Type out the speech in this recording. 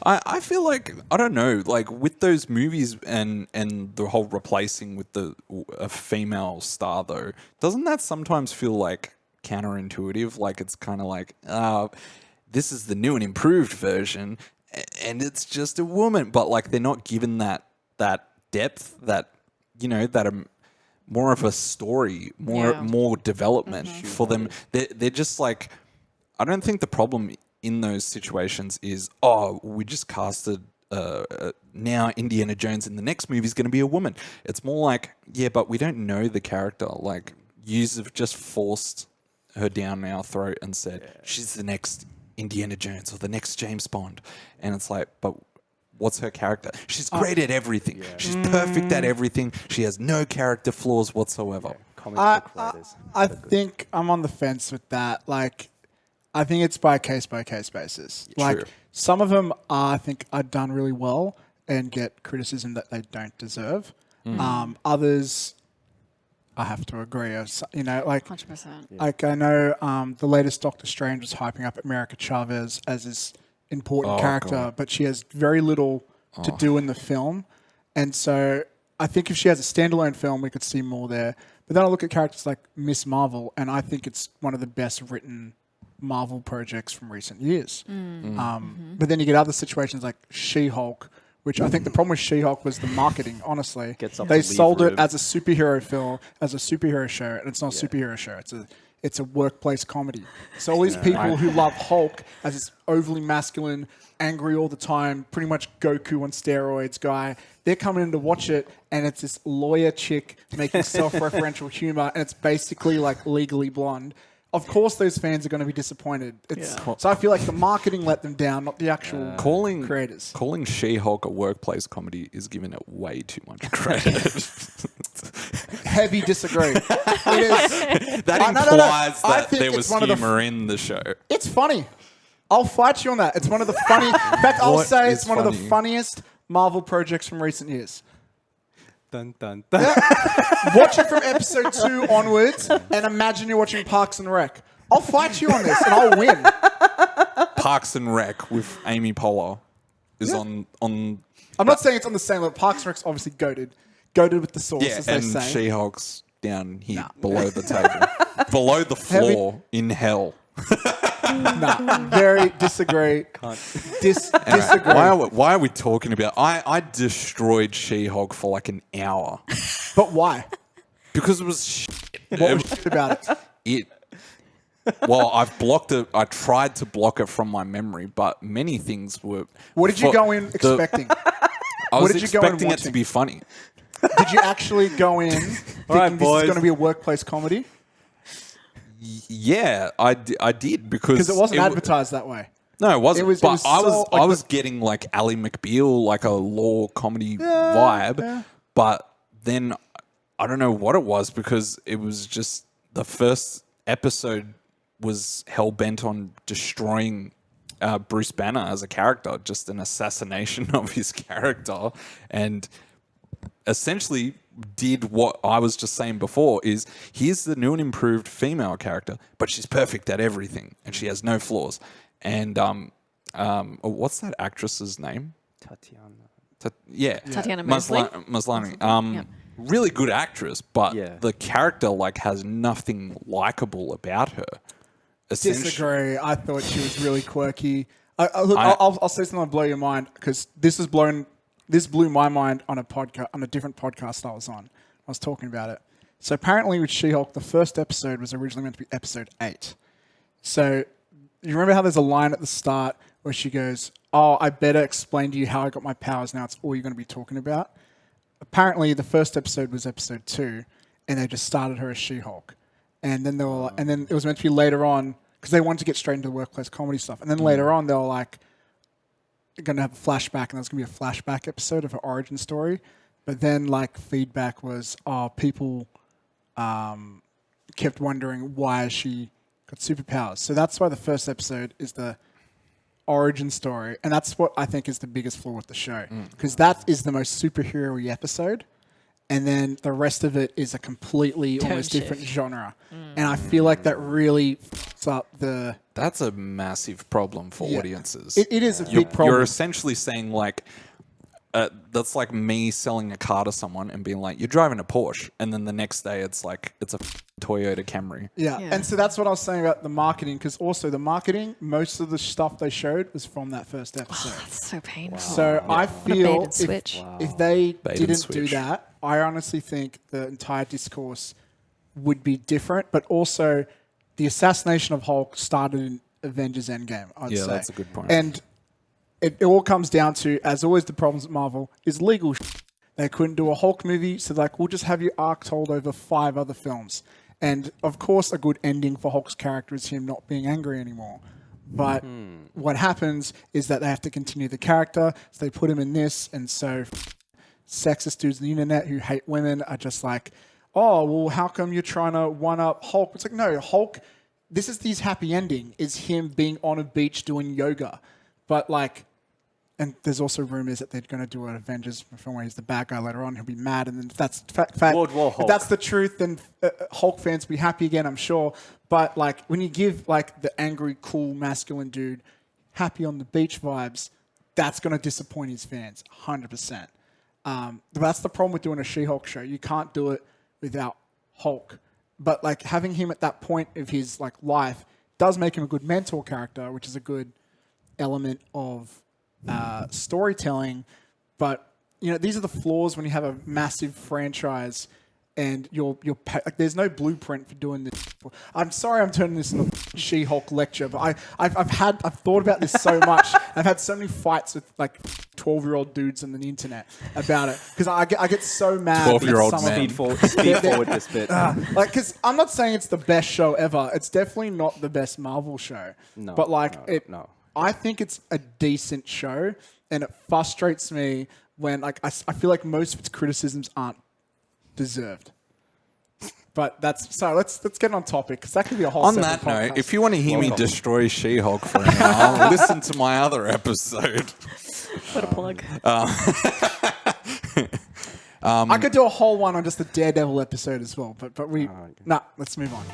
I feel like, I don't know, like with those movies and the whole replacing with a female star though, doesn't that sometimes feel like counterintuitive? Like it's kind of like, this is the new and improved version and it's just a woman, but like they're not given that depth, that, you know, that more of a story, more development for them. They're just like, I don't think the problem in those situations is, we just casted now Indiana Jones in the next movie is going to be a woman. It's more like, yeah, but we don't know the character. Like, you've just forced her down our throat and said, she's the next Indiana Jones or the next James Bond. And it's like, but what's her character? She's great at everything. Yeah. She's perfect at everything. She has no character flaws whatsoever. Yeah. I think I'm on the fence with that. Like, I think it's by case basis. Like, True. some of them I think are done really well and get criticism that they don't deserve. Others, I have to agree. You know, like 100%. Like I know the latest Doctor Strange was hyping up America Chavez as this important character, but she has very little to do in the film. And so I think if she has a standalone film, we could see more there. But then I look at characters like Miss Marvel, and I think it's one of the best written Marvel projects from recent years. But then you get other situations like She-Hulk, which I think the problem with She-Hulk was the marketing, honestly. They sold it as a superhero film, as a superhero show, and it's not a superhero show. It's a workplace comedy. So all these people who love Hulk as this overly masculine, angry all the time, pretty much Goku on steroids guy, they're coming in to watch it, and it's this lawyer chick making self-referential humor, and it's basically like Legally Blonde. Of course, those fans are going to be disappointed. So I feel like the marketing let them down, not the actual creators. Calling She-Hulk a workplace comedy is giving it way too much credit. Heavy disagree. It is. That implies that there was humor in the show. It's funny. I'll fight you on that. It's one of the funny. In fact, I'll say it's one of the funniest Marvel projects from recent years. Dun, dun, dun. Watch it from episode 2 onwards and imagine you're watching Parks and Rec. I'll fight you on this and I'll win. Parks and Rec with Amy Poehler is on. I'm not saying it's on the same level. Parks and Rec's obviously goated. Goated with the sauce, as they say. And She-Hulk's down here below the table. Below the floor in hell. Very disagree. Disagree. Why are we talking about? I destroyed She-Hulk for like an hour. But why? Because it was shit. What was shit about it? Well, I've blocked it. I tried to block it from my memory, but many things were. What did you go in expecting? I was expecting it to be funny. Did you actually go in thinking this is going to be a workplace comedy? Yeah, I did because it wasn't advertised that way. No, it wasn't. I was getting like Ally McBeal, like a law comedy vibe. Yeah. But then I don't know what it was because it was just the first episode was hell bent on destroying Bruce Banner as a character, just an assassination of his character, and essentially did what I was just saying before is here's the new and improved female character, but she's perfect at everything and she has no flaws. And what's that actress's name? Tatiana Maslany. Really good actress, but the character like has nothing likable about her. Disagree. I thought she was really quirky. I'll say something that'll blow your mind because this blew my mind on a different podcast I was on. I was talking about it. So apparently with She-Hulk, the first episode was originally meant to be episode 8. So you remember how there's a line at the start where she goes, I better explain to you how I got my powers now. It's all you're going to be talking about. Apparently the first episode was episode 2 and they just started her as She-Hulk. And then and then it was meant to be later on because they wanted to get straight into the workplace comedy stuff. And then later on they were like, going to have a flashback, and there's going to be a flashback episode of her origin story. But then, like, feedback was, people kept wondering why she got superpowers. So that's why the first episode is the origin story, and that's what I think is the biggest flaw with the show, because that is the most superhero-y episode, and then the rest of it is a completely almost different genre. And I feel like that really up the. That's a massive problem for Yeah. audiences. It is a big problem. You're essentially saying like, that's like me selling a car to someone and being like, you're driving a Porsche, and then the next day it's like it's a Toyota Camry. Yeah. And so that's what I was saying about the marketing, because also the marketing, most of the stuff they showed was from that first episode. That's so painful. So I What a feel bait and switch. if they Bait and didn't do switch. that, I honestly think the entire discourse would be different. But also, the assassination of Hulk started in Avengers Endgame, I'd say. Yeah, that's a good point. And it all comes down to, as always, the problems at Marvel is legal shit. They couldn't do a Hulk movie, so like, we'll just have your arc told over 5 other films. And of course, a good ending for Hulk's character is him not being angry anymore. But what happens is that they have to continue the character, so they put him in this, and so sexist dudes on the internet who hate women are just like, oh, well, how come you're trying to one-up Hulk? It's like, no, Hulk, this is his happy ending, is him being on a beach doing yoga. But like, and there's also rumors that they're going to do an Avengers film where he's the bad guy later on. He'll be mad, and then if that's World War if Hulk. that's the truth, then Hulk fans will be happy again, I'm sure. But like, when you give like the angry, cool, masculine dude happy on the beach vibes, that's going to disappoint his fans, 100%. But that's the problem with doing a She-Hulk show. You can't do it without Hulk. But like, having him at that point of his like life does make him a good mentor character, which is a good element of storytelling. But you know, these are the flaws when you have a massive franchise and you're like, there's no blueprint for doing this. I'm sorry I'm turning this into a She-Hulk lecture, but I've thought about this so much. I've had so many fights with like 12-year-old dudes on the internet about it, because I get so mad. 12-year-old some of men. them- Speed forward this bit. like, because I'm not saying it's the best show ever. It's definitely not the best Marvel show. No, but like, no. I think it's a decent show, and it frustrates me when like I feel like most of its criticisms aren't deserved. But that's so. Let's get on topic, because that could be a whole. On separate that note, podcast. if you want to hear me destroy She-Hulk for an hour, listen to my other episode. What a plug. I could do a whole one on just the Daredevil episode as well. But let's move on.